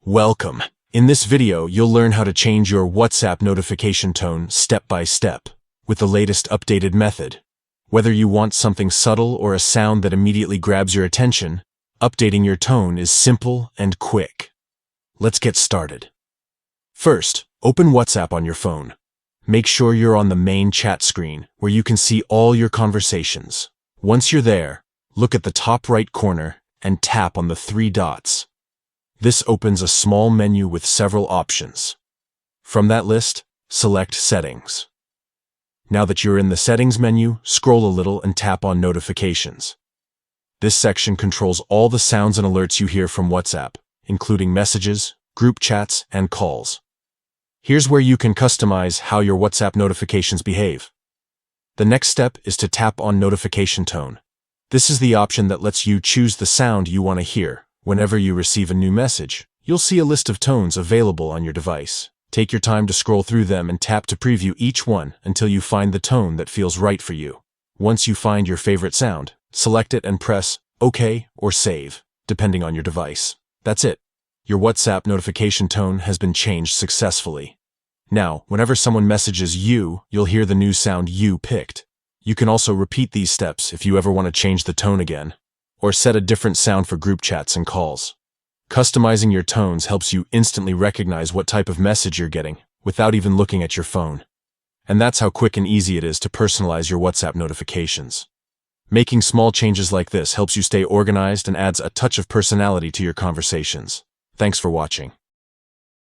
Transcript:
Welcome. In this video, you'll learn how to change your WhatsApp notification tone step by step with the latest updated method. Whether you want something subtle or a sound that immediately grabs your attention, updating your tone is simple and quick. Let's get started. First, open WhatsApp on your phone. Make sure you're on the main chat screen where you can see all your conversations. Once you're there, look at the top right corner and tap on the three dots. This opens a small menu with several options. From that list, select Settings. Now that you're in the Settings menu, scroll a little and tap on Notifications. This section controls all the sounds and alerts you hear from WhatsApp, including messages, group chats, and calls. Here's where you can customize how your WhatsApp notifications behave. The next step is to tap on Notification Tone. This is the option that lets you choose the sound you want to hear. Whenever you receive a new message, you'll see a list of tones available on your device. Take your time to scroll through them and tap to preview each one until you find the tone that feels right for you. Once you find your favorite sound, select it and press OK or Save, depending on your device. That's it. Your WhatsApp notification tone has been changed successfully. Now, whenever someone messages you, you'll hear the new sound you picked. You can also repeat these steps if you ever want to change the tone again, or set a different sound for group chats and calls. Customizing your tones helps you instantly recognize what type of message you're getting without even looking at your phone. And that's how quick and easy it is to personalize your WhatsApp notifications. Making small changes like this helps you stay organized and adds a touch of personality to your conversations. Thanks for watching.